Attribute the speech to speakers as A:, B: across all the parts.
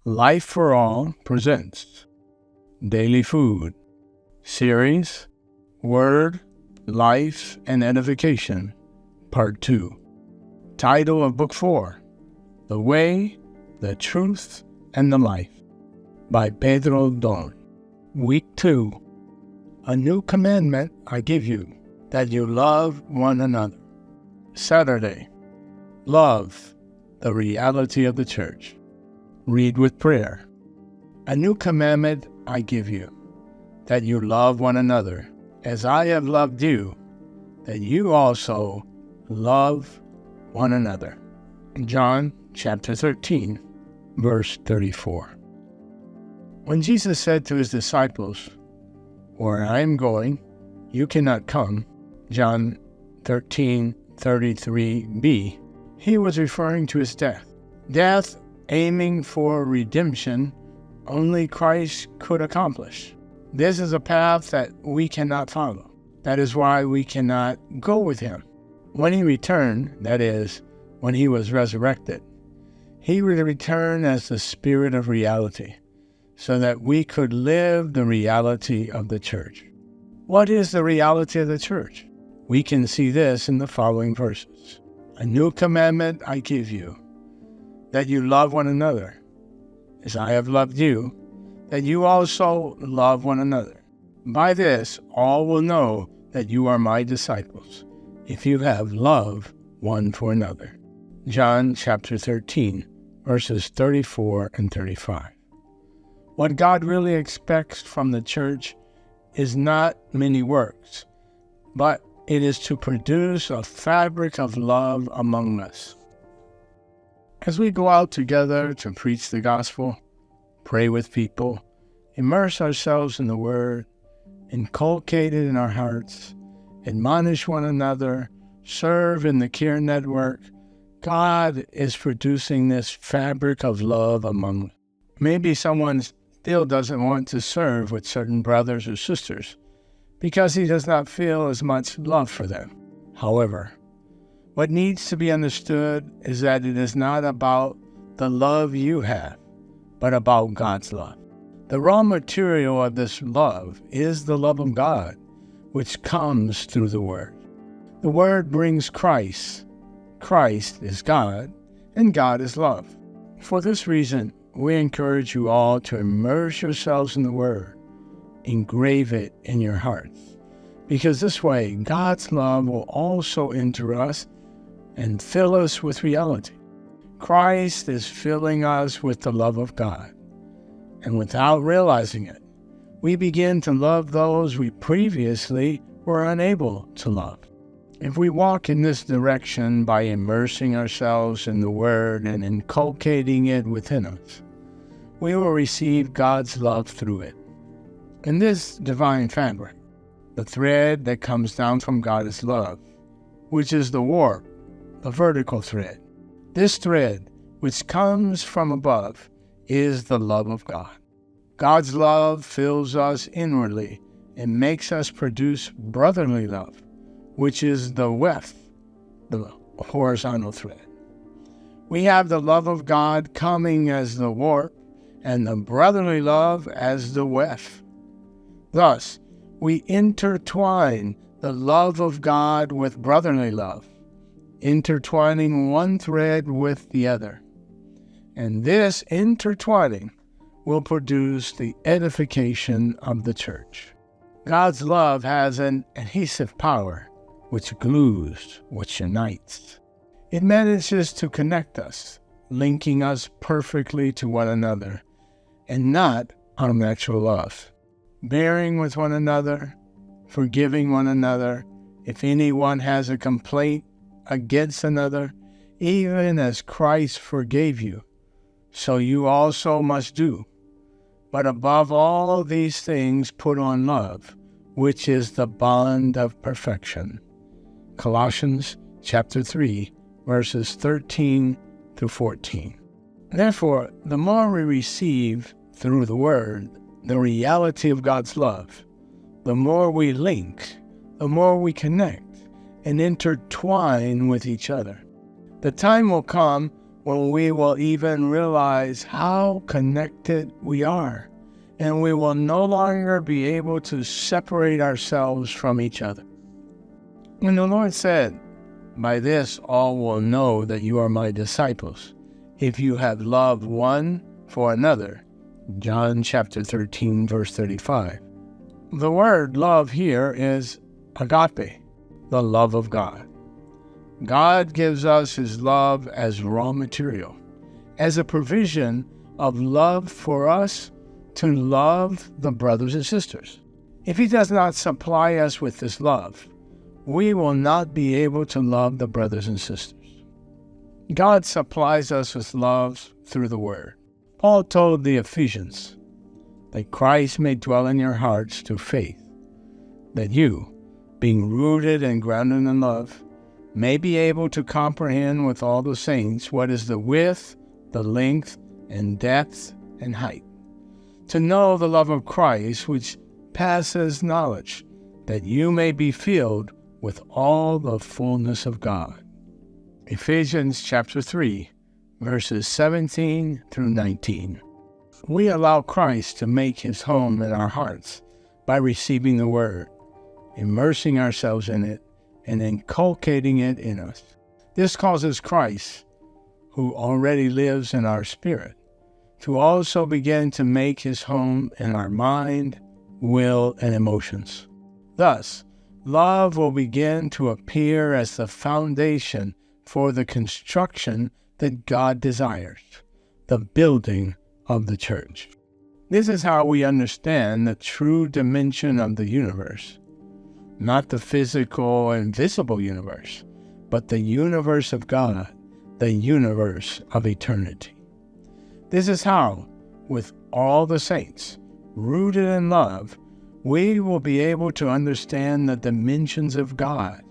A: Life for All presents Daily Food Series, Word, Life, and Edification, Part 2. Title of Book 4, The Way, the Truth, and the Life, by Pedro. Week 2. A new commandment I give you, that you love one another. Saturday. Love, the reality of the church. Read with prayer. A new commandment I give you, that you love one another, as I have loved you, that you also love one another. John chapter 13, verse 34. When Jesus said to his disciples, "Where I am going, you cannot come," John 13:33b, he was referring to his death. Death aiming for redemption only Christ could accomplish. This is a path that we cannot follow. That is why we cannot go with him. When he returned, that is, when he was resurrected, he would return as the Spirit of reality, so that we could live the reality of the church. What is the reality of the church? We can see this in the following verses. A new commandment I give you, that you love one another, as I have loved you, that you also love one another. By this all will know that you are my disciples, if you have love one for another. John chapter 13, verses 34 and 35. What God really expects from the church is not many works, but it is to produce a fabric of love among us. As we go out together to preach the gospel, pray with people, immerse ourselves in the Word, inculcate it in our hearts, admonish one another, serve in the care network, God is producing this fabric of love among us. Maybe someone still doesn't want to serve with certain brothers or sisters because he does not feel as much love for them. However, what needs to be understood is that it is not about the love you have, but about God's love. The raw material of this love is the love of God, which comes through the Word. The Word brings Christ. Christ is God, and God is love. For this reason, we encourage you all to immerse yourselves in the Word, engrave it in your hearts, because this way God's love will also enter us and fill us with reality. Christ is filling us with the love of God, and without realizing it, we begin to love those we previously were unable to love. If we walk in this direction by immersing ourselves in the Word and inculcating it within us, we will receive God's love through it. In this divine fabric, the thread that comes down from God is love, which is the warp, the vertical thread. This thread, which comes from above, is the love of God. God's love fills us inwardly and makes us produce brotherly love, which is the weft, the horizontal thread. We have the love of God coming as the warp and the brotherly love as the weft. Thus, we intertwine the love of God with brotherly love, intertwining one thread with the other. And this intertwining will produce the edification of the church. God's love has an adhesive power, which glues, which unites. It manages to connect us, linking us perfectly to one another, and not unnatural love. Bearing with one another, forgiving one another, if anyone has a complaint against another, even as Christ forgave you, so you also must do. But above all these things put on love, which is the bond of perfection. Colossians chapter 3, verses 13 through 14. Therefore, the more we receive through the Word the reality of God's love, the more we link, the more we connect and intertwine with each other. The time will come when we will even realize how connected we are, and we will no longer be able to separate ourselves from each other. When the Lord said, "By this all will know that you are my disciples, if you have love one for another," John chapter 13, verse 35. The word love here is agape, the love of God. God gives us his love as raw material, as a provision of love for us to love the brothers and sisters. If he does not supply us with this love, we will not be able to love the brothers and sisters. God supplies us with love through the Word. Paul told the Ephesians that Christ may dwell in your hearts through faith, that you, being rooted and grounded in love, may be able to comprehend with all the saints what is the width, the length, and depth, and height, to know the love of Christ which passes knowledge, that you may be filled with all the fullness of God. Ephesians chapter 3, verses 17 through 19. We allow Christ to make his home in our hearts by receiving the Word, immersing ourselves in it, and inculcating it in us. This causes Christ, who already lives in our spirit, to also begin to make his home in our mind, will, and emotions. Thus, love will begin to appear as the foundation for the construction that God desires, the building of the church. This is how we understand the true dimension of the universe. Not the physical and visible universe, but the universe of God, the universe of eternity. This is how, with all the saints, rooted in love, we will be able to understand the dimensions of God,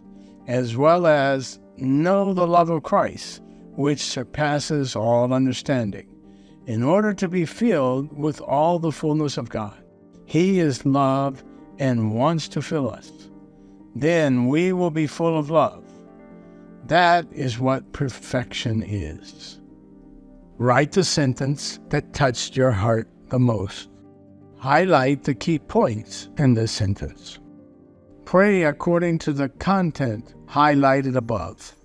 A: as well as know the love of Christ, which surpasses all understanding, in order to be filled with all the fullness of God. He is love and wants to fill us. Then we will be full of love. That is what perfection is. Write the sentence that touched your heart the most. Highlight the key points in this sentence. Pray according to the content highlighted above.